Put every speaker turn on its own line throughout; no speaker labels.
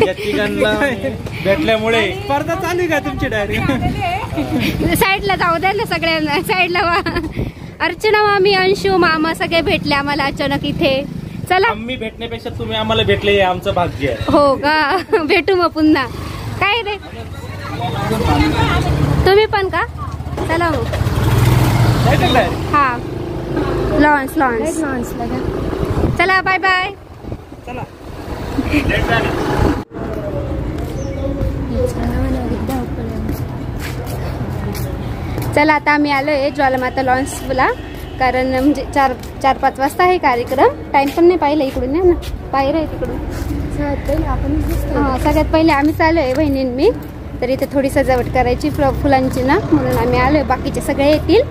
या तिघांना भेटल्यामुळे
स्पर्धा चालू आहे का तुमची डायरेक्ट?
साईडला जाऊ द्या सगळ्यांना, साईडला वा. अर्चना मामी, अंशू मामा सगळे भेटले आम्हाला अचानक इथे. चला,
आम्ही भेटण्यापेक्षा तुम्ही आम्हाला भेटले हे आमचं भाग्य आहे.
हो का? भेटू मग पुन्हा. काय रे, तुम्ही पण का? चला मग. हा, लॉन्स चला, बाय बाय.
चला.
चला, आता आम्ही आलोय ज्वालामाता लॉन्सला, कारण म्हणजे 4-5 वाजता आहे कार्यक्रम. टाइम पण नाही पाहिलं इकडून ना, बाहेर आहे तिकडून. सगळ्यात पहिले आम्ही चालू आहे बहिणीन मी. तर इथे थोडी सजावट करायची फुलांची ना, म्हणून आम्ही आलोय. बाकीचे सगळे येतील.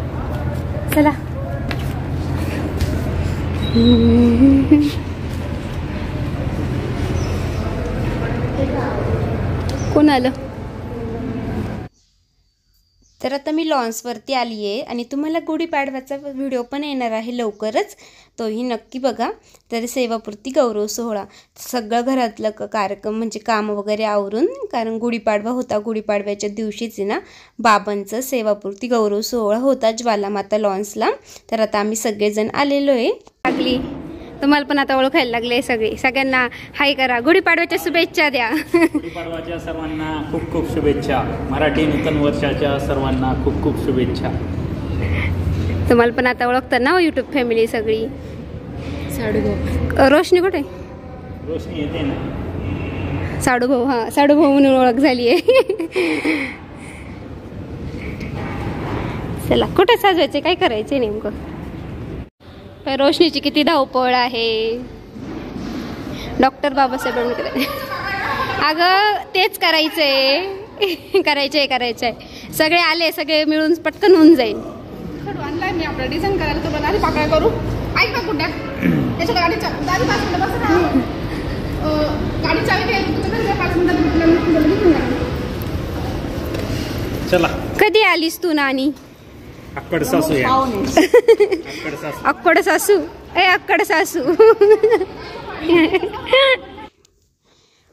चला. कोण आलं? तर आता मी लॉन्सवरती आली आहे आणि तुम्हाला गुढीपाडव्याचा व्हिडिओ पण येणार आहे लवकरच, तोही नक्की बघा. तर सेवापूर्ती गौरव सोहळा, सगळं घरातलं कार्यक्रम म्हणजे काम वगैरे आवरून, कारण गुढीपाडवा होता. गुढीपाडव्याच्या दिवशीच ना बाबांचं सेवापूर्ती गौरव सोहळा होता ज्वालामाता लॉन्सला. तर आता आम्ही सगळेजण आलेलो आहे. लागली तुम्हाला पण आता ओळखायला लागले सगळे. सगळ्यांना हाय करा, गुढीपाडव्याच्या शुभेच्छा द्या.
गुढीपाडव्याच्या सर्वांना खूप खूप शुभेच्छा. मराठी नूतन वर्षाच्या सर्वांना खूप खूप शुभेच्छा.
तुम्हाला पण आता ओळखतात ना युट्यूब फॅमिली सगळी. रोशनी कुठे?
रोशनी येते ना.
साडूभाऊ, हा साडूभाऊ म्हणून ओळख झाली आहे. चला, कुठे साजवायचे, काय करायचे नेमकं? रोशनीची किती धावपळ आहे. डॉक्टर बाबासाहेब आंबेडकर. अगं तेच करायचंय, करायचंय. सगळे आले, सगळे मिळून पटकन होऊन जाईल.
आणलाय मी आपला डिझाईन करायला, तो आधी पाकळ्या करू. ऐक ना कुठ्या त्याच्या गाडीच्या दारी 5 मिनिटं बस ना. गाडी चावी घ्यायला 5 मिनिटात.
चला.
कधी आलीस तू नानी?
अक्कड सासू या.
अक्कड सासू, अक्कड सासू.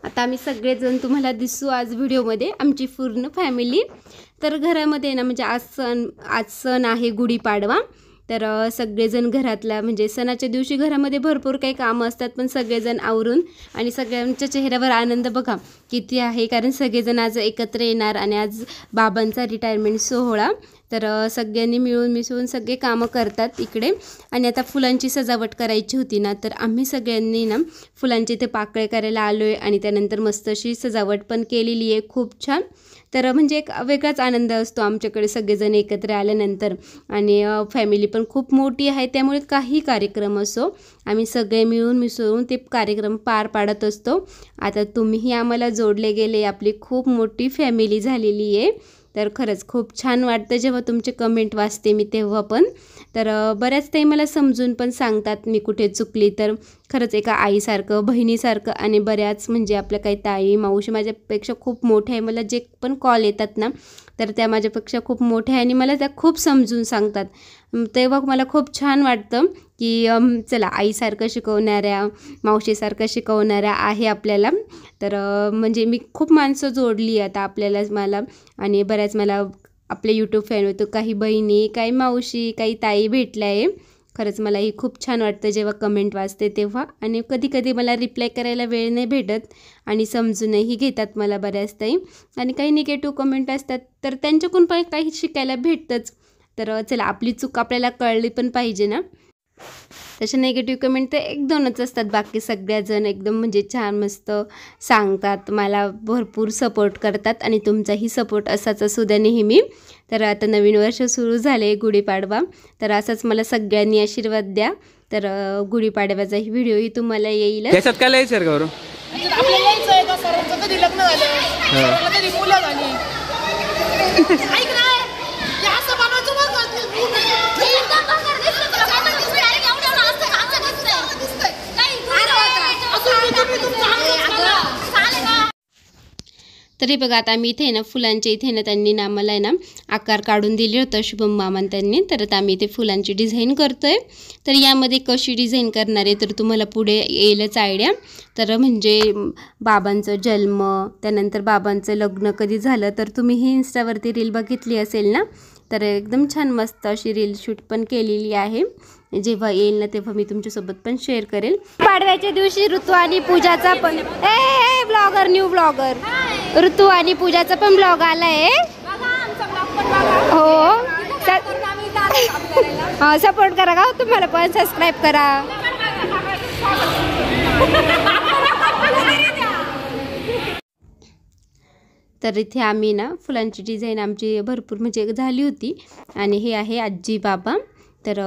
आता आम्ही सगळेजण तुम्हाला दिसू आज व्हिडिओमध्ये, आमची पूर्ण फॅमिली. तर घरामध्ये ना म्हणजे आज सण आहे गुढीपाडवा. तर सगळेजण घरातला म्हणजे सणाच्या दिवशी घरामध्ये भरपूर काही कामं असतात, पण सगळेजण आवरून आणि सगळ्यांच्या चेहऱ्यावर आनंद बघा किती आहे, कारण सगळेजण आज एकत्र येणार आणि आज बाबांचा रिटायरमेंट सोहळा. तर सगळ्यांनी मिळून मिसळून सगळे कामं करतात इकडे. आणि आता फुलांची सजावट करायची होती ना, तर आम्ही सगळ्यांनी ना फुलांचे इथे पाकळे करायला आलो आहे आणि त्यानंतर मस्त अशी सजावट पण केलेली आहे, खूप छान. तर म्हणजे एक वेगळाच आनंद असतो आमच्याकडे सगळेजण एकत्र आल्यानंतर. आणि फॅमिली पण खूप मोठी आहे, त्यामुळे काही कार्यक्रम असो आम्ही सगळे मिळून मिसळून ते कार्यक्रम पार पाडत असतो. आता तुम्हीही आम्हाला जोडले गेले, आपली खूप मोठी फॅमिली झालेली आहे. तर खरंच खूप छान वाटतं जेव्हा तुमचे कमेंट वाचते मी तेव्हा पण. तर बऱ्याच ताई मला समजून पण सांगतात मी कुठे चुकली, तर खरंच एका आईसारखं बहिणीसारखं. आणि बऱ्याच म्हणजे आपल्या काही ताई मावशी माझ्यापेक्षा खूप मोठ्या आहे, मला जे पण कॉल येतात ना तर त्या माझ्यापेक्षा खूप मोठ्या आहे आणि मला त्या खूप समजून सांगतात. तेव्हा मला खूच छान वाटतं की चला आईसारखं शिकवणाऱ्या मावशीसारखं शिकवणाऱ्या आहे आपल्याला. तर म्हणजे मी खूप माणसं जोडली आता आपल्यालाच मला. आणि बऱ्याच मला आपले यूट्यूब फॅन होतो, काही बहिणी, काही मावशी, काही ताई भेटल्या आहे. खरंच मलाही खूप छान वाटतं जेव्हा कमेंट वाचते तेव्हा. आणि कधी कधी मला रिप्लाय करायला वेळ नाही भेटत आणि समजूनही घेतात मला बऱ्याच ताई. आणि काही निगेटिव्ह कमेंट असतात तर त्यांच्याकडून पण काही शिकायला भेटतंच. तर चला आपली चूक आपल्याला कळली पण पाहिजे ना. तसे नेगेटिव्ह कमेंट तर 1-2च असतात, बाकी सगळ्याजण एकदम म्हणजे छान मस्त सांगतात, मला भरपूर सपोर्ट करतात. आणि तुमचाही सपोर्ट असाच असू द्या नेहमी. तर आता नवीन वर्ष सुरू झाले गुढीपाडवा, तर असाच मला सगळ्यांनी आशीर्वाद द्या. तर गुढीपाडव्याचाही व्हिडिओही तुम्हाला येईल.
त्याच्यात काय लिहायचं आहे गौरव?
आपल्याला यायचं आहे का सरांचं कधी लग्न झालं, कधी मुलं झाली. ऐक ना, हे असं बनवायचं बघ.
तरी बघा आता आम्ही इथे ना फुलांच्या इथे ना त्यांनी ना आम्हाला आहे ना आकार काढून दिले होतं शुभम मामान त्यांनी. तर आता आम्ही इथे फुलांची डिझाईन करतोय. तर यामध्ये कशी डिझाईन करणार आहे तर तुम्हाला पुढे येईलच आयडिया. तर म्हणजे बाबांचं जन्म, त्यानंतर बाबांचं लग्न कधी झालं, तर तुम्ही ही इन्स्टावरती रील बघितली असेल ना, तर एकदम छान मस्त अशी रील शूट पण केलेली आहे. जेव्हा येईल ना तेव्हा मी तुमच्यासोबत पण शेअर करेल. पाडव्याच्या दिवशी ऋतू आणि पूजाचा पण ब्लॉगर, न्यू ब्लॉगर ऋतू आणि पूजाचा पण ब्लॉग आलाय. हो हा, सपोर्ट करा का तुम्हाला पण, सबस्क्राईब करा. तर इथे आम्ही ना फुलांची डिझाईन आमची भरपूर म्हणजे झाली होती. आणि हे आहे आजी बाबा, तर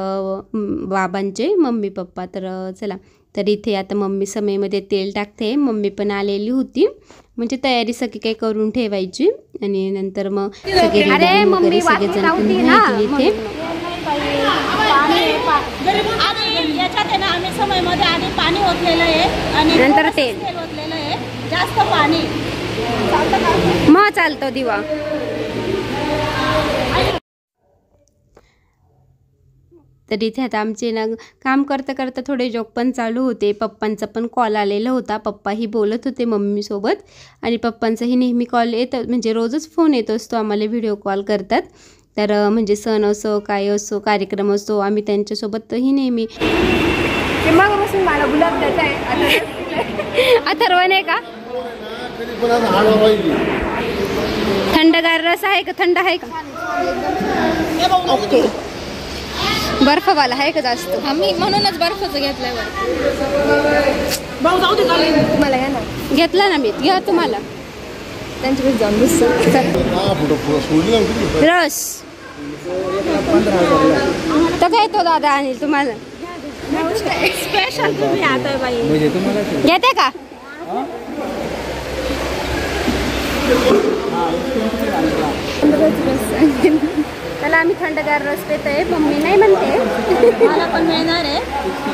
बाबांचे मम्मी पप्पा. तर चला, तर इथे आता मम्मी समयमध्ये तेल टाकते. मम्मी पण आलेली होती, म्हणजे तयारी सगळी काही करून ठेवायची. आणि नंतर मग सगळेजण इथे
आम्ही समयमध्ये आधी पाणी ओतलेलं आहे आणि
नंतर तेल
ओतलेलं आहे, जास्त पाणी
मग चालतो दिवा. तर इथे आता आमचे ना काम करता करता थोडे जोक पण चालू होते. पप्पांचा पण कॉल आलेला होता, पप्पाही बोलत होते मम्मीसोबत. आणि पप्पांचाही नेहमी कॉल येतो, म्हणजे रोजच फोन येत असतो आम्हाला, व्हिडिओ कॉल करतात. तर म्हणजे सण असो, काय असो, कार्यक्रम असो, आम्ही त्यांच्यासोबतही नेहमी. मग बसून मला गुलाब देत आहे अथर्व नाही का, थंडगार रस आहे का, थंड आहे का, बर्फवाला आहे का जास्त,
आम्ही म्हणूनच बर्फाचं घेतल्यावर
मला घ्या ना, घेतला ना मी, घ्या तुम्हाला त्यांच्याकडे जाऊन रस तर काय तो दादा आणि तुम्हाला
स्पेशल तुम्ही आता बाई
घेते का. त्याला आम्ही थंडगार रस पेतोय, मम्मी नाही म्हणते.
मला पण मिळणार आहे,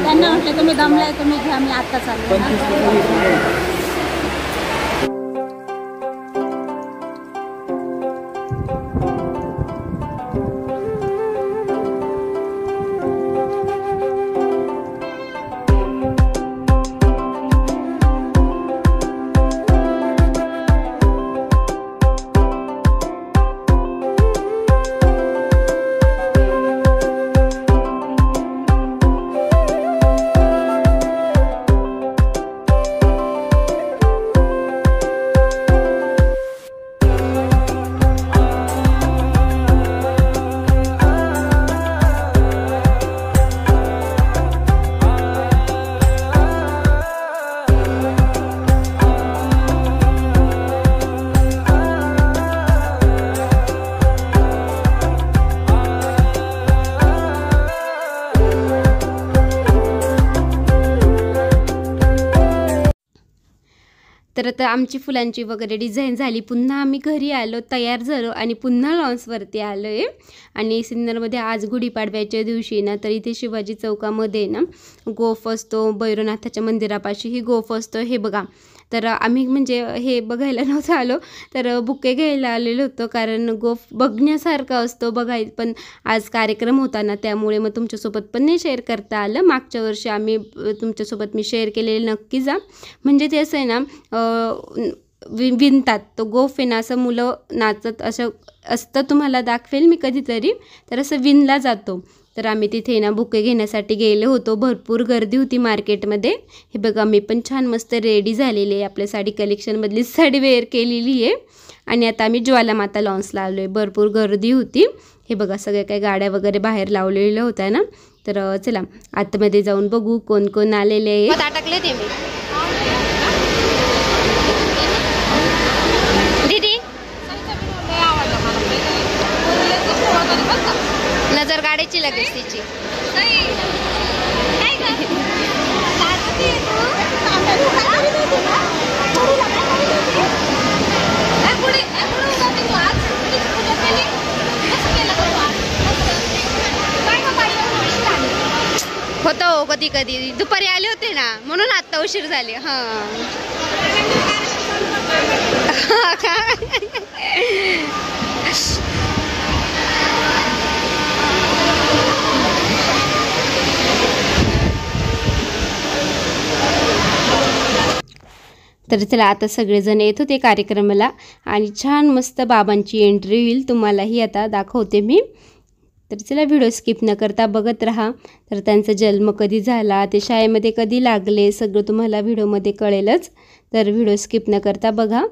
त्यांना म्हटलं तुम्ही दमलाय तुम्ही घ्या, मी आता चालले.
तर आता आमची फुलांची वगैरे डिझाईन झाली. पुन्हा आम्ही घरी आलो, तयार झालो आणि पुन्हा लॉन्सवरती आलो आहे. आणि सिन्नरमध्ये आज गुढीपाडव्याच्या दिवशी ना, तर इथे शिवाजी चौकामध्ये ना गोफ असतो, भैरवनाथाच्या मंदिरापाशी ही गोफ असतो. हे बघा, तर आम्ही म्हणजे हे बघायला नव्हतं आलो, तर बुके घ्यायला आलेलो होतो, कारण गोफ बघण्यासारखा असतो पण आज कार्यक्रम होता ना, त्यामुळे मग तुमच्यासोबत पण नाही शेअर करता आलं. मागच्या वर्षी आम्ही तुमच्यासोबत मी शेअर केलेलं, नक्की जा. म्हणजे ते असं आहे ना, विणतात तो गोफ आहे ना, असं मुलं नाचत असं असतं, तुम्हाला दाखवेल मी कधीतरी. तर असं विणला जातो. तर आम्ही तिथे ना बुके घेण्यासाठी गेलो होतो. भरपूर गर्दी होती मार्केटमध्ये. हे बघा, मी पण छान मस्त रेडी झालेली आहे, आपल्या साडी कलेक्शनमधली साडी वेअर केलेली आहे. आणि आता आम्ही ज्वालामाता लॉन्सला आलो आहे. भरपूर गर्दी होती. हे बघा, सगळ्या काही गाड्या वगैरे बाहेर लावलेल्या होत्या ना. तर चला आतमध्ये जाऊन बघू कोण कोण आलेले आहे. टाकले ते मी दीदी, नजर गाडीची लगेच तिची. होतो कधी कधी, दुपारी आले होते ना म्हणून आता उशीर झाले. हां तर चला आता सगळेजण येत होते कार्यक्रमाला आणि छान मस्त बाबांची एंट्री होईल तुम्हालाही आता दाखवते मी. तर चला व्हिडिओ स्किप न करता बघत राहा. तर त्यांचा जन्म कधी झाला, ते शाळेमध्ये कधी लागले, सगळं तुम्हाला व्हिडिओमध्ये कळेलच. तर व्हिडिओ स्किप न करता बघा.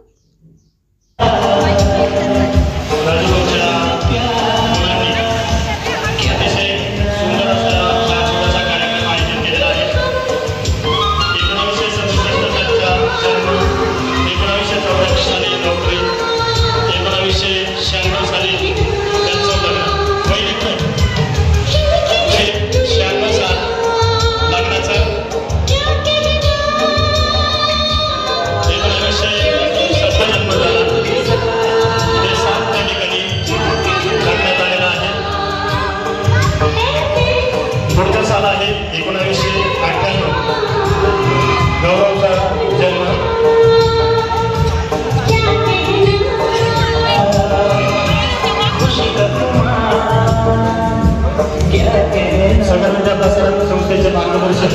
संस्थेचे मार्गदर्शक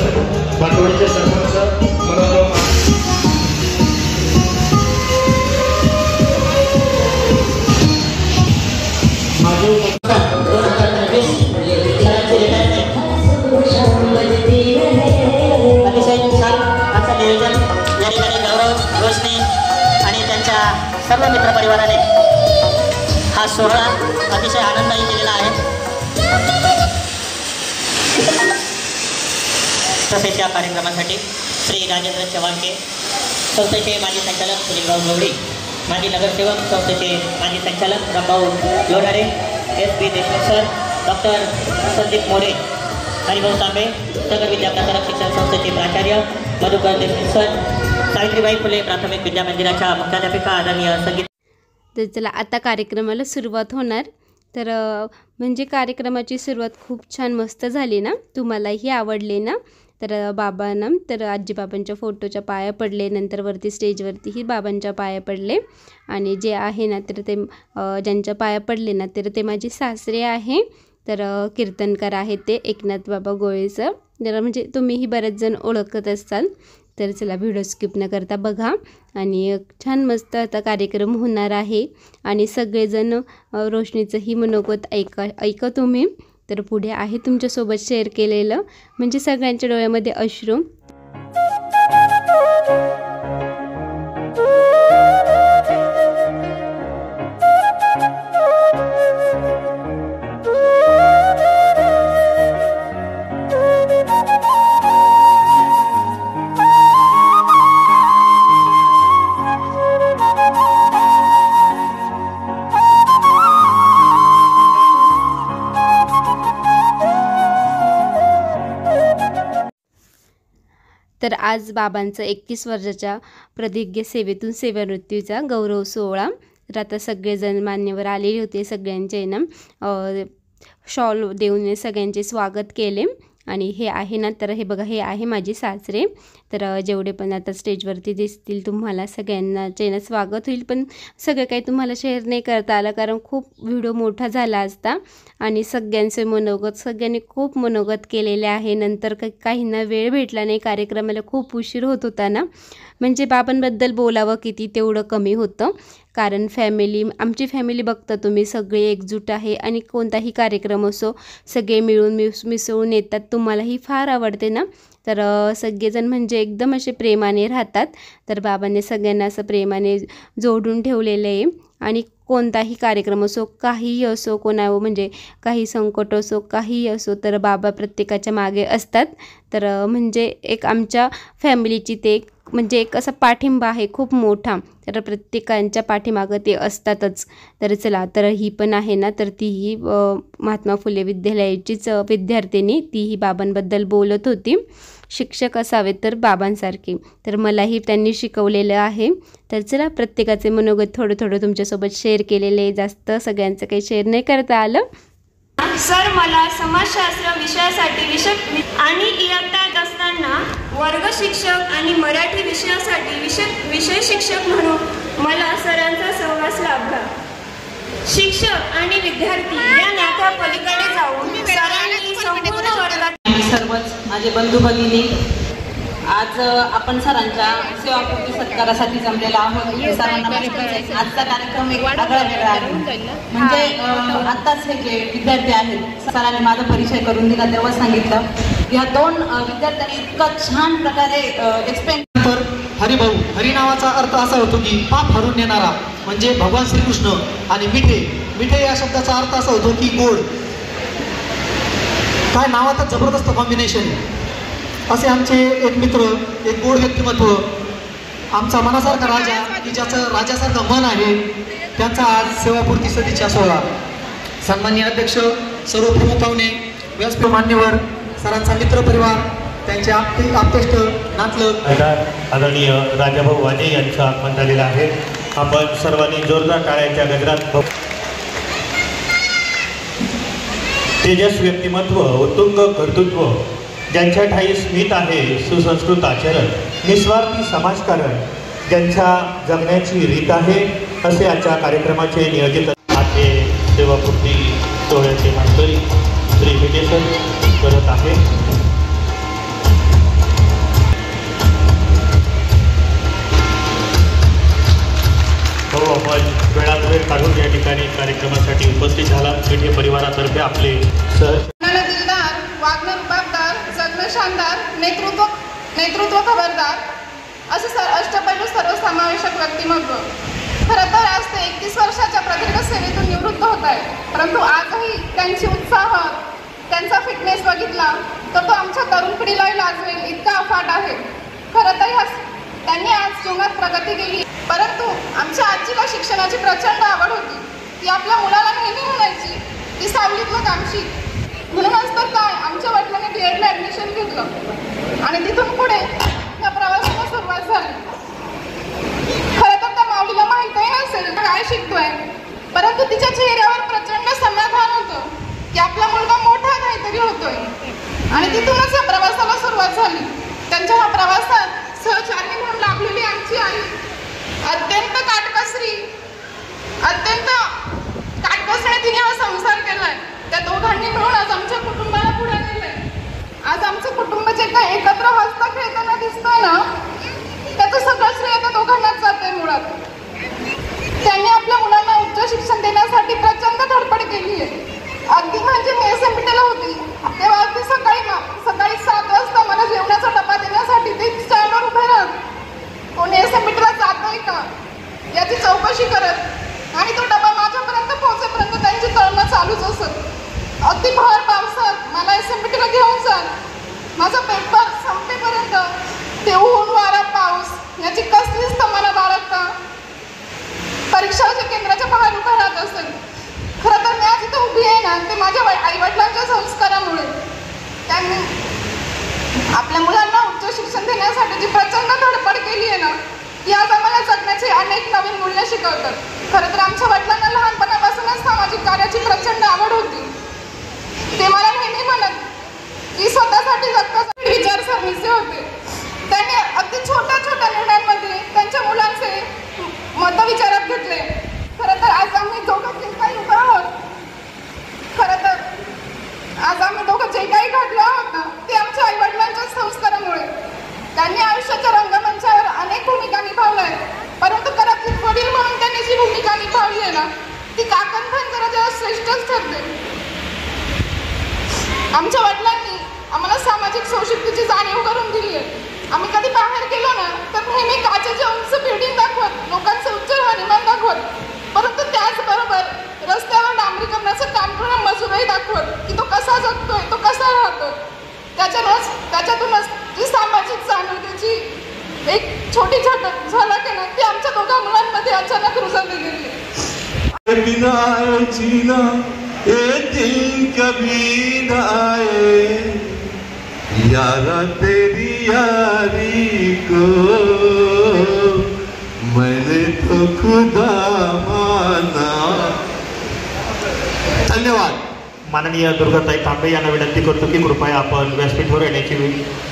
बाटवडीचे सरपंच
अतिशय छान असं नियोजन या ठिकाणी गौरव रोशनी आणि त्यांच्या सर्व मित्रपरिवाराने हा सोहळा अतिशय आनंदायी केलेला आहे. तसेच या कार्यक्रमासाठी श्री राजेंद्र चव्हाणके संस्थेचे माजी संचालक सुनीलभाऊ गवडी, माजी नगरसेवक संस्थेचे माजी संचालक Rambhau Lodhare, SP Deshmukh sir, doctor Sandeep More, Haribhau Tambe, Sagar Vidyaprasarak Shikshan संस्थेचे प्राचार्य मधुकर देशमुख सर, सावित्रीबाई फुले प्राथमिक विद्या मंदिराच्या मुख्याध्यापिका आदरणीय संगीत.
तर चला आता कार्यक्रमाला सुरुवात होणार. तर म्हणजे कार्यक्रमाची सुरुवात खूप छान मस्त झाली ना, तुम्हालाही आवडले ना. तर बाबांना तर आजी बाबांच्या फोटोच्या पाया पडले, नंतर वरती स्टेजवरतीही बाबांच्या पाया पडले. आणि जे आहे ना तर ते ज्यांच्या पाया पडले ना तर ते माझे सासरे आहे. तर कीर्तनकार आहेत ते एकनाथ बाबा गोळेचं. जरा म्हणजे तुम्हीही बरेच जण ओळखत असाल. तर चला व्हिडिओ स्किप न करता बघा. आणि छान मस्त आता कार्यक्रम होणार आहे आणि सगळेजण रोशनीचंही मनोगत ऐका तुम्ही. तर पुढे आहे तुमच्यासोबत शेअर केलेलं, म्हणजे सगळ्यांच्या डोळ्यामध्ये अश्रू. तर आज बाबांचं 31 वर्षाच्या प्रदीर्घ सेवेतून सेवानिवृत्तीचा गौरव सोहळा. तर आता सगळेजण मान्यवर आलेले होते. सगळ्यांचे ना शॉल देऊन सगळ्यांचे स्वागत केले. आणि हे आहे ना तर हे बघा, हे आहे माझे सासरे. तर जेवढे पण आता स्टेजवरती दिसतील तुम्हाला सगळ्यांनाचे ना स्वागत होईल. पण सगळं काही तुम्हाला शेअर नाही करता आलं कारण खूप व्हिडिओ मोठा झाला असता. आणि सगळ्यांचे मनोगत सगळ्यांनी खूप मनोगत केलेले आहे. नंतर काहींना वेळ भेटला नाही, कार्यक्रमाला खूप उशीर होत होता ना. म्हणजे बाबांबद्दल बोलावं किती तेवढं कमी होतं. कारण आमची फॅमिली बघता तुम्ही सगळे एकजूट आहे. आणि कोणताही कार्यक्रम असो सगळे मिळून मिसळून येतात. तुम्हालाही फार आवडते ना. तर सगळेजण म्हणजे एकदम असे प्रेमाने राहतात. तर बाबांनी सगळ्यांना असं प्रेमाने जोडून ठेवलेलं आहे. आणि कोणताही कार्यक्रम असो, काहीही असो, कोणावर म्हणजे काही संकट असो, काहीही असो, तर बाबा प्रत्येकाच्या मागे असतात. तर म्हणजे एक आमच्या फॅमिलीची ते म्हणजे एक असा पाठिंबा आहे खूप मोठा. तर प्रत्येकांच्या पाठीमागं ते असतातच. तर चला, तर ही पण आहे ना तर तीही महात्मा फुले विद्यालयाचीच विद्यार्थिनी, तीही बाबांबद्दल बोलत होती. शिक्षक असावे तर बाबांसारखे. तर मलाही त्यांनी शिकवलेलं आहे. तर चला, प्रत्येकाचे मनोगत थोडं थोडं तुमच्यासोबत शेअर केलेले, जास्त सगळ्यांचं काही शेअर नाही करता आलं.
सर, मला समाजशास्त्र विषयासाठी आणि इयत्ता असताना वर्ग शिक्षक आणि मराठी विषयासाठी विषय शिक्षक म्हणून मला सरांचा सहवास लाभला. शिक्षक आणि विद्यार्थी या नात्या पलीकडे जाऊन सरांनी संपूर्ण वर्गात
सर्वच माझे बंधू भगिनी आज आपण सरांच्या सेवापूर्ती सत्कारासाठी जमलेलो आहोत. सरांना आजचा कार्यक्रम एक आगळा वेगळा आहे. म्हणजे आत्ताच हे जे विद्यार्थी आहेत सरांनी माझा परिचय करून दिला तेव्हा सांगितलं या 2 विद्यार्थ्यांनी इतकं छान प्रकारे एक्सप्लेन.
तर हरिभाऊ हरी नावाचा अर्थ असा होतो की पाप हरून नेणारा म्हणजे भगवान श्रीकृष्ण. आणि मिठे मिठे या शब्दाचा अर्थ असा होतो की गोड. काय नावाचा जबरदस्त कॉम्बिनेशन. असे आमचे एक मित्र एक गोड व्यक्तिमत्व आमचा मनासारखा राजा की ज्याचं राजासारखं मन आहे त्यांचा आज सेवापूर्ती सदिच्छा सोहळा. सन्माननीय अध्यक्ष सर्व प्रमुख पाहुणे व्यासपीठ मान्यवर सरांचा मित्र परिवार त्यांचे आप्तेष्ट नातलग
आदरणीय राजाभाऊ वाजे यांचं आगमन झालेलं आहे. आपण सर्वांनी जोरदार टाळ्यांच्या गजरात तेजस व्यक्तिमत्व उत्तुंग कर्तृत्व ज्यांच्या ठाई स्मित आहे सुसंस्कृत आचरण निस्वार्थी समाजकारण ज्यांच्या जगण्याची रीत आहे असे आजच्या कार्यक्रमाचे नियोजित आजचे सेवापूर्ती सोहळ्याचे मानकरी श्री विटेश्वर करत आहे. हो आपण वेळात वेळ काढून या ठिकाणी कार्यक्रमासाठी उपस्थित झाला. मिठे परिवारातर्फे आपले
दिलदार वागणं रुबाबदार जगणं शानदार नेतृत्व खबरदार असे अष्टपैलू सर्वसमावेशक व्यक्तिमत्व. खरं तर आज ते 31 वर्षाच्या प्रदीर्घ सेवेतून निवृत्त होत आहे. परंतु आजही त्यांची उत्साह त्यांचा फिटनेस बघितला तर तो आमच्या तरुण पिढीलाही लाजवेल इतका अफाट आहे. खरं तर त्यांनी आज जीवनात प्रगती केली. परंतु आमच्या आजीला शिक्षणाची प्रचंड आवड होती. ती आपल्या मुलाला नेहमी म्हणायची की सावलीतलं काम शिक. म्हणूनच तर काय आमच्या वडिलांनी B.Edला ॲडमिशन घेतलं आणि तिथून पुढे त्या प्रवासाला सुरुवात झाली. खरं तर त्या माऊलीला माहीतही नसेल काय शिकतोय. परंतु तिच्या चेहऱ्यावर प्रचंड समाधान होतं की आपला मुलगा मोठा काहीतरी होतोय. आणि तिथूनच या प्रवासाला सुरुवात झाली. त्यांच्या ह्या प्रवासात सहचार्य म्हणून लाभलेली आमची आई अत्यंत काटकसरीने तिने हा संसार केलाय. त्या दोघांनी मिळून आज आमच्या कुटुंबाला पुढे नेलंय. आज आमचं कुटुंब जे काही एकत्र हसता खेळताना दिसतंय ना त्याचं सगळं श्रेय त्या दोघांनाच जाते. मुळात त्यांनी आपल्या मुलांना उच्च शिक्षण देण्यासाठी प्रचंड धडपड केली आहे. अगदी म्हणजे मी SMPTला होती तेव्हा अगदी सकाळी 7 वाजता मला जेवणाचा डबा देण्यासाठी ते स्टँडवर उभे राहत कोणी SMPTला जातोय का याची चौकशी करत आणि तो डबा माझ्यापर्यंत पोहोचेपर्यंत त्यांची तळमळ चालूच असत. अगदी भर पावसात मला SMPTला घेऊन जा. माझा पेपर संपेपर्यंत ते ऊन वारा पाऊस याची कसलीच मला बाळगता परीक्षाच्या केंद्राच्या बाहेर उभं राहत असेल. खरं तर मी आज इथं उभी आहे ना ते माझ्या आईवडिलांच्या संस्कारामुळे. त्यांनी आपल्या मुलांना उच्च शिक्षण देण्यासाठी जी प्रचंड धडपड केली आहे ना ती आज आम्हाला जगण्याची अनेक नवीन मूल्य शिकवतात. खरं तर आमच्या वडिलांना लहानपणापासूनच सामाजिक कार्याची प्रचंड आवड होती. ते मला नेहमी म्हणत की स्वतःसाठी जगण्यासाठी विचारसरणीचे होते. त्यांनी अगदी छोट्या छोट्या निर्णयांमध्ये त्यांच्या मुलांचे मत विचारात घेतले. खरं तर आज आम्ही दोघं जे काही उभं आहोत खरं तर आज आम्ही दोघं जे काही घडलो आहोत ना ते आमच्या आईवडिलांच्याच संस्कारामुळे. त्यांनी आयुष्याच्या रंगमंचावर अनेक भूमिका निभावल्या आहेत. परंतु कदाचित वडील म्हणून त्यांनी जी भूमिका निभावली आहे ना ती काकणभन जरा श्रेष्ठच ठरते. आमच्या वडिलांनी आम्हाला सामाजिक शोषिततेची जाणीव करून दिली आहे. आम्ही कधी बाहेर गेलो ना तर नेहमी काचेच्या उंच बिल्डिंग दाखवत लोकांचं उच्च राहणीमान दाखवत परंतु त्याचबरोबर रस्त्यावर डांबरीकरणाचं काम करून मजूरही दाखवत की तो कसा जगतोय तो कसा राहतोय. त्याच्यातूनच जी सामाजिक जाणीवतेची एक छोटी झलक आहे ना ती आमच्या दोघा मुलांमध्ये अचानक रुजवली गेली.
यारा तेरी यारी को मैंने तो खुदा माना.
धन्यवाद.
माननीय दुर्गाताई तांबे यांना विनंती करतो की कृपया आपण व्यासपीठावर येण्याची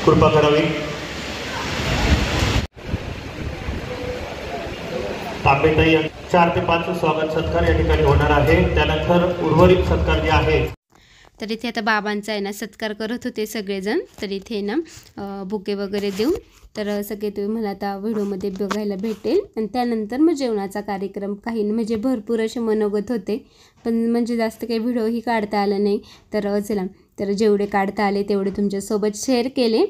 कृपा करावी. तांबेताई 4 ते 5 स्वागत सत्कार या ठिकाणी होणार आहे. त्यानंतर उर्वरित सत्कार जे आहे
तर इथे आता बाबांचा आहे ना सत्कार करत होते सगळेजण. तर इथे ना बुके वगैरे देऊन तर सगळे तुम्ही मला आता व्हिडिओमध्ये बघायला भेटेल. आणि त्यानंतर मग जेवणाचा कार्यक्रम काही म्हणजे भरपूर असे मनोगत होते, पण म्हणजे जास्त काही व्हिडिओही काढता आला नाही. तर चला, तर जेवढे काढता आले तेवढे तुमच्यासोबत शेअर केले.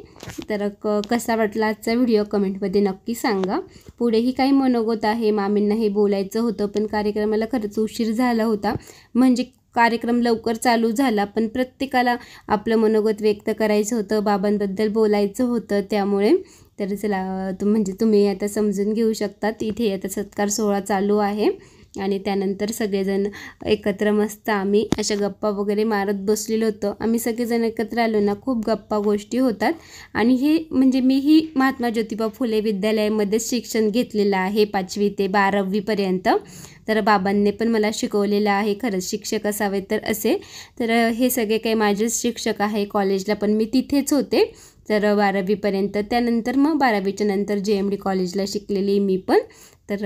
तर कसा वाटला आजचा व्हिडिओ कमेंटमध्ये नक्की सांगा. पुढेही काही मनोगत आहे, मामींनाही बोलायचं होतं पण कार्यक्रमाला खरंच उशीर झाला होता. म्हणजे कार्यक्रम लवकर चालू झाला पण प्रत्येकाला आपलं मनोगत व्यक्त करायचं होतं, बाबांबद्दल बोलायचं होतं. त्यामुळे तर चला तुम्ही आता समजून घेऊ शकतात. इथे आता सत्कार सोहळा चालू आहे आणि त्यानंतर सगळेजण एकत्र मस्त आम्ही अशा गप्पा वगैरे मारत बसलेलो होतो. आम्ही सगळेजण एकत्र आलो ना, खूप गप्पा गोष्टी होतात. आणि हे म्हणजे मीही महात्मा ज्योतिबा फुले विद्यालयामध्येच शिक्षण घेतलेलं आहे 5वी ते 12वीपर्यंत. तर बाबांनी पण मला शिकवलेलं आहे, खरंच शिक्षक असावे तर असे. तर हे सगळे काही माझेच शिक्षक आहे. कॉलेजला पण मी तिथेच होते तर 12वीपर्यंत. त्यानंतर मग 12वीच्या नंतर JMD कॉलेजला शिकलेली मी पण. तर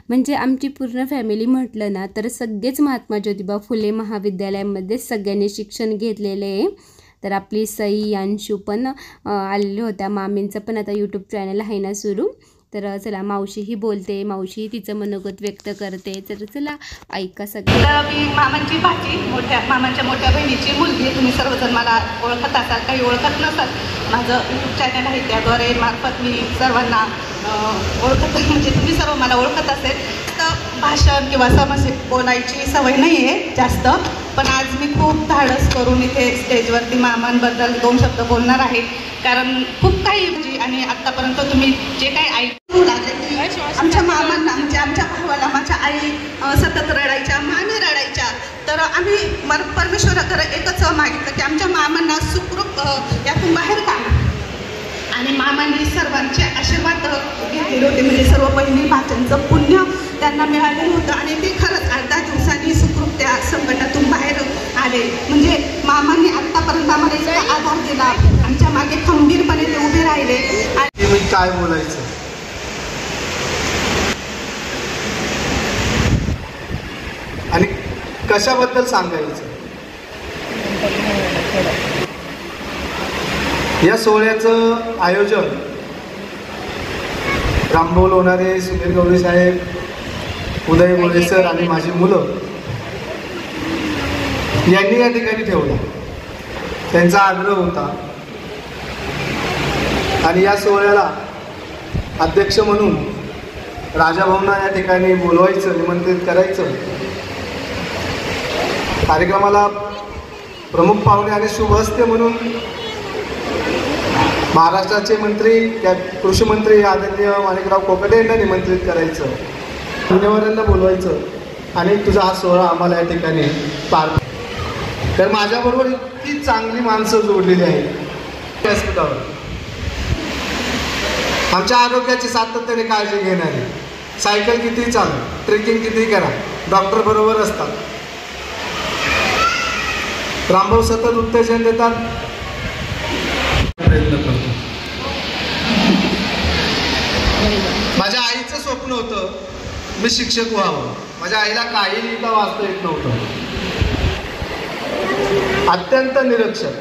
म्हणजे आमची पूर्ण फॅमिली म्हटलं ना तर सगळेच महात्मा ज्योतिबा फुले महाविद्यालयामध्ये सगळ्यांनी शिक्षण घेतलेले आहे. तर आपली सई अंशू पण आलेल्या होत्या. मामींचं पण आता यूट्यूब चॅनल आहे ना सुरू. तर चला मावशीही बोलते, मावशीही तिचं मनोगत व्यक्त करते. तर चला ऐका सगळं.
मी मामांची भाची, मामांच्या मोठ्या बहिणीची मुलगी. तुम्ही सर्वजण मला ओळखत असाल, काही ओळखत नसाल. माझं यूट्यूब चॅनल आहे, त्याद्वारे मार्फत मी सर्वांना ओळखत, म्हणजे तुम्ही सर्व मला ओळखत असेल. तर भाषण किंवा समस्या बोलायची सवय नाही आहे जास्त, पण आज मी खूप धाडस करून इथे स्टेजवरती मामांबद्दल 2 शब्द बोलणार आहे. कारण खूप काही आणि आत्तापर्यंत तुम्ही जे काही ऐकू लागले की आमच्या मामांना म्हणजे आमच्या भावाला माझ्या आई सतत रडायच्या, मामी रडायच्या. तर आम्ही परमेश्वराकडे एकच मागितलं की आमच्या मामांना सुखरूप यातून बाहेर काढा. आणि मामांनी सर्वांचे आशीर्वाद घेतलेले होते, म्हणजे सर्व बहिणी भाच्यांचं पुण्य त्यांना मिळालेलं होतं. आणि ते खरंच 8-10 दिवसांनी सुखरूप त्या संकटातून बाहेर आले. म्हणजे मामांनी आत्तापर्यंत आम्हाला इतका आधार दिला, आमच्या मागे खंबीरपणे ते उभे राहिले.
आणि काय बोलायचं आणि कशाबद्दल सांगायचं. या सोहळ्याचं आयोजन रामभाऊ लोणारे, सुनील गवळी साहेब, उदय गोळे सर आणि माझी मुलं यांनी या ठिकाणी ठेवला. त्यांचा आग्रह होता आणि या सोहळ्याला अध्यक्ष म्हणून राजाभाऊंना या ठिकाणी बोलवायचं, निमंत्रित करायचं. कार्यक्रमाला प्रमुख पाहुणे आणि शुभहस्ते म्हणून महाराष्ट्राचे मंत्री, कृषी मंत्री आदरणीय माणिकराव कोकाटे यांना निमंत्रित करायचं, मान्यवरांना बोलवायचं आणि तुझा हा सोहळा आम्हाला या ठिकाणी पार. तर माझ्याबरोबर इतकी चांगली माणसं जोडलेली आहेत व्यासपीठावर. आमच्या आरोग्याची सातत्याने काळजी घेणारी, सायकल किती चालू, ट्रेकिंग किती करा, डॉक्टर बरोबर असतात. रामभाऊ सतत उत्तेजन देतात. प्रयत्न करतो. माझ्या आईचं स्वप्न होतं मी शिक्षक व्हावं. माझ्या आईला काही लिहिता वाचता येत नव्हतं, अत्यंत निरक्षर,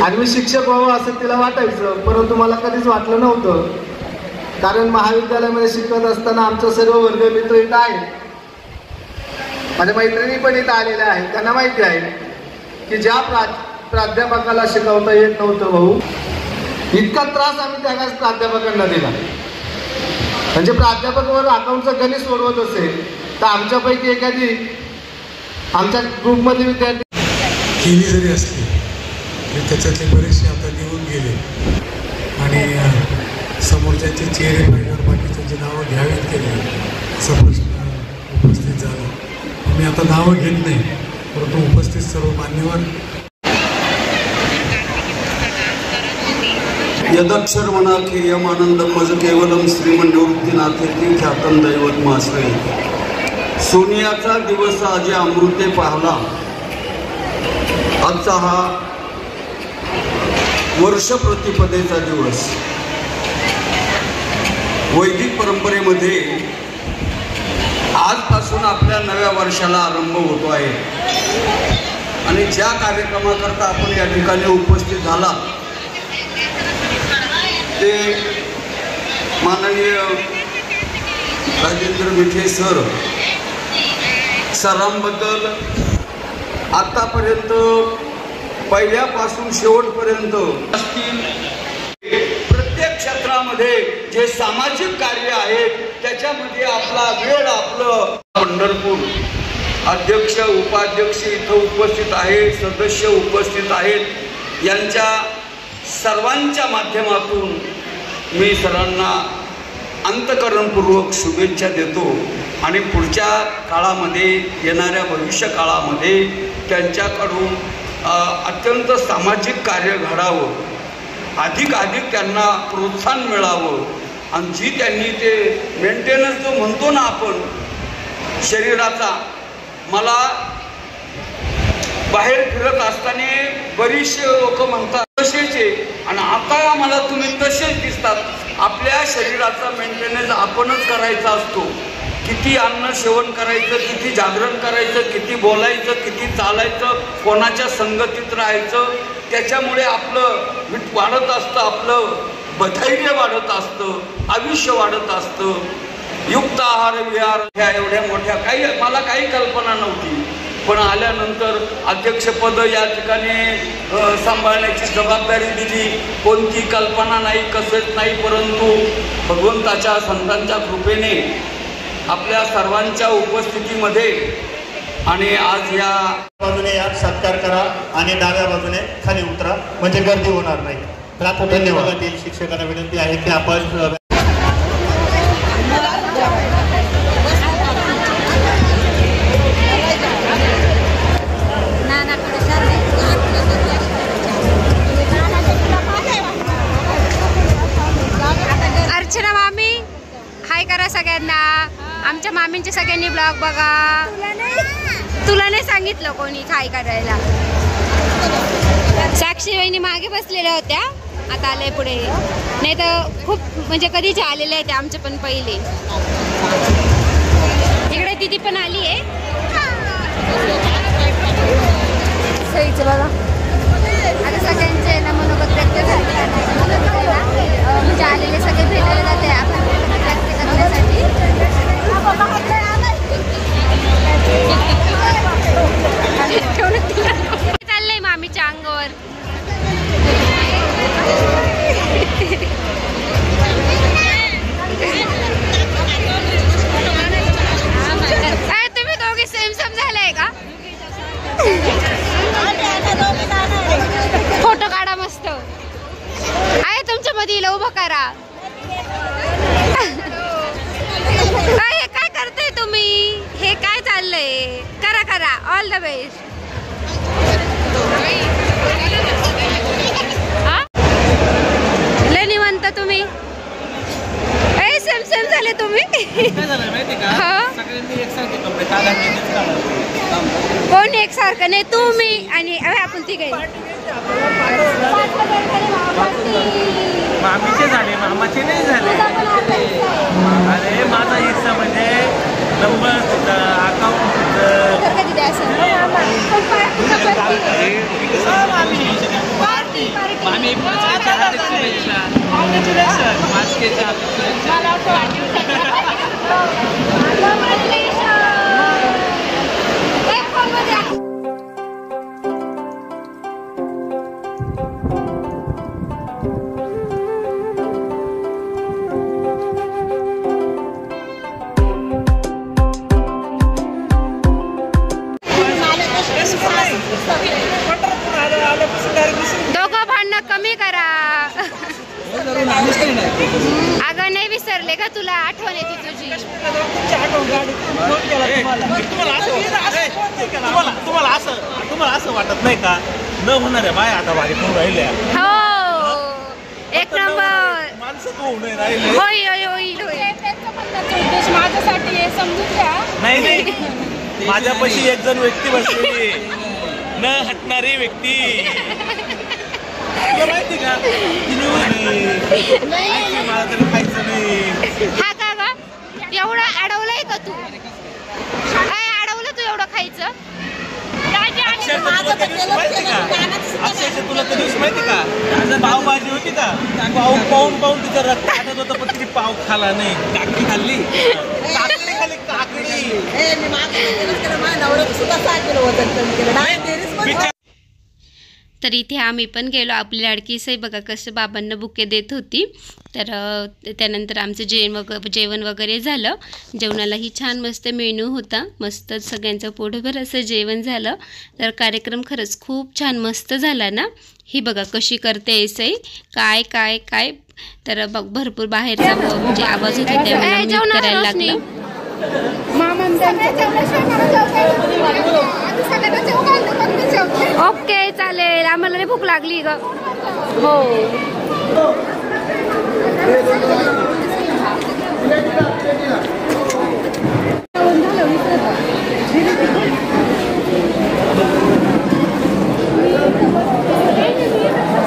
आणि मी शिक्षक व्हावं असं तिला वाटायचं. परंतु मला कधीच वाटलं नव्हतं, कारण महाविद्यालयामध्ये शिकत असताना आमचं सर्व वर्गमित्र इथं आहेत, माझ्या मैत्रिणी पण इथं आलेल्या आहेत. त्यांना माहिती आहे की ज्या प्राध्यापकाला शिकवता येत नव्हतं भाऊ, इतका त्रास आम्ही त्या प्राध्यापकांना दिला. म्हणजे प्राध्यापकावर अकाउंटचं गणित सोडवत असेल तर आमच्यापैकी एखादी आमच्या ग्रुपमधले विद्यार्थी
केली जरी असली तरी त्याच्यातले बरेचसे आता निघून गेले आणि समोरच्याचे चेहरे पाहिल्यावर बाकीच्यांची नावं घ्यावीत केली असा प्रश्न उपस्थित झाला. मी आता नावं घेत नाही, परंतु उपस्थित सर्व मान्यवर
यदक्षरमणाखेयम आनंदमज केवलम श्रीमंडवृत्तीनाथेती ख्यातम दैवतमाश्रय. सोनियाचा दिवस आज अमृते पाहला. आजचा हा वर्ष प्रतिपदेचा दिवस. वैदिक परंपरेमध्ये आजपासून आपल्या नव्या वर्षाला आरंभ होतो आहे आणि ज्या कार्यक्रमाकरता आपण या ठिकाणी उपस्थित झाला ते माननीय राजेंद्र विखे सरांबद्दल आतापर्यंत पहिल्यापासून शेवटपर्यंत असतील प्रत्येक क्षेत्रामध्ये जे सामाजिक कार्य आहे त्याच्यामध्ये आपला वेळ आपलं पंढरपूर अध्यक्ष उपाध्यक्ष इथं उपस्थित आहेत, सदस्य उपस्थित आहेत, यांच्या सर्वांच्या माध्यमातून मी सरांना अंतःकरणपूर्वक शुभेच्छा देतो आणि पुढच्या काळामध्ये येणाऱ्या भविष्य काळामध्ये त्यांच्याकडून अत्यंत सामाजिक कार्य घडावं, अधिक त्यांना प्रोत्साहन मिळावं आणि जी त्यांनी ते मेंटेनन्स जो म्हणतो ना आपण शरीराचा, मला बाहेर फिरत असताना बरीचसे लोक म्हणतात तसेच आहे आणि आता मला तुम्ही तसेच दिसतात. आपल्या शरीराचा मेंटेनन्स आपणच करायचा असतो. किती अन्न सेवन करायचं, किती जागरण करायचं, किती बोलायचं, किती चालायचं, कोणाच्या संगतीत राहायचं, त्याच्यामुळे आपलं वाढत असतं, आपलं धैर्य वाढत असतं, आयुष्य वाढत असतं. युक्त आहार विहार ह्या एवढ्या मोठ्या मला काही कल्पना नव्हती, पण आल्यानंतर अध्यक्षपद या ठिकाणी सांभाळण्याची जबाबदारी दिली. कोणती कल्पना नाही, कसंच नाही, परंतु भगवंताच्या संतांच्या कृपेने आपल्या सर्वांच्या उपस्थितीमध्ये आणि आज या
बाजूने या सत्कार करा आणि डाव्या बाजूने खाली उतरा म्हणजे गर्दी होणार नाही. धन्यवाद. शिक्षकांना विनंती आहे की आपण
अर्चना मामी हाय करा सगळ्यांना. आमच्या मामींचे सगळ्यांनी ब्लॉग बघा. तुला नाही सांगितलं कोणी हाय करायला. साक्षी वहिनी मागे बसलेल्या होत्या, आता आले पुढे. नाही तर खूप म्हणजे कधीचे आलेले आहेत आमचे पण पहिले. इकडे दिदी पण आली आहे. सईचं बघा आता सगळ्यांचे ना मनोगत व्यक्त म्हणजे आलेले सगळे भेटायला जाते आपण व्यक्त करण्यासाठी. चाललंय मामीच्या अंगावर. काय तुम्ही दोघे सेम झालाय का? फोटो काढा मस्त. आहे तुमच्या मध्ये उभं करा. काय करताय तुम्ही? हे काय चाललंय? करा ऑल द बेस्ट. लय निवांत तुम्ही. सेम झाले तुम्ही. कोण एकसारखं नाही, तुम्ही आणि आपण तिघे
मामीचे झाले, मामाचे नाही झाले. अरे माझा हिस्सा म्हणजे नंबर सुद्धा, अकाउंट
दोघं भांडणं कमी करा. अगं नाही विसरले का? तुला आठवण येते तुझी.
तुम्हाला असं वाटत नाही का न होणार आहे बाय आता बाहेर करून राहिल्या?
हो एक नंबर
माणसं होऊ नाही राहिले.
होईल
माझ्यासाठी हे समजून घ्या.
नाही माझ्यापाशी एक जण व्यक्ती बसलेली न हटणारी व्यक्ती. माहिती का? मला तरी खायचं नाही.
तू काय अडवलं तू एवढं खायचं?
अक्षरशः तुला त्या दिवशी माहिती का पावभाजी होती का पाहून तिचं रक्त आटत होतं पण तिने पाव खाला नाही. काकडी खाल्ली काकडी
तर इथे आम्ही पण गेलो. आपली लाडकी साई बघा कसं बाबांना बुके देत होती. तर त्यानंतर आमचं जेवण वगैरे झालं. जेवणालाही छान मस्त मेनू होता. मस्त सगळ्यांचं पोटभर असं जेवण झालं. तर कार्यक्रम खरंच खूप छान मस्त झाला ना. ही बघा कशी करते साई काय काय काय. तर बघ भरपूर बाहेरचा म्हणजे आवाज होता त्यामुळे करायला लागलं. ओके चालेल. आम्हाला लई भूक लागली ग. हो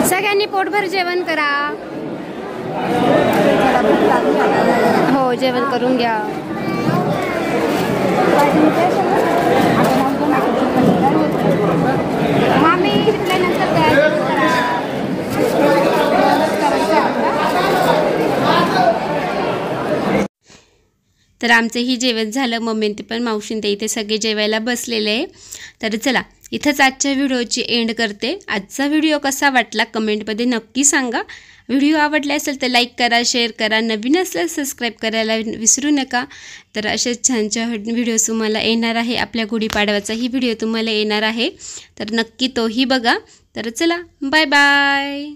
सगळ्यांनी पोटभर जेवण करा. हो जेवण करून घ्या. मामी नंतर तर आमचंही जेवण झालं. मम्मी ते पण मावशीन ते इथे सगळे जेवायला बसलेले आहे. तर चला इथंच आजच्या व्हिडिओची एंड करते. आजचा व्हिडिओ कसा वाटला कमेंटमध्ये नक्की सांगा. व्हिडिओ आवडला असेल तर लाईक करा, शेअर करा, नवीन असल्यास सबस्क्राईब करायला विसरू नका. तर असेच छान छान व्हिडिओज तुम्हाला येणार आहे. आपल्या गुढीपाडव्याचाही व्हिडिओ तुम्हाला येणार आहे तर नक्की तोही बघा. तर चला बाय बाय.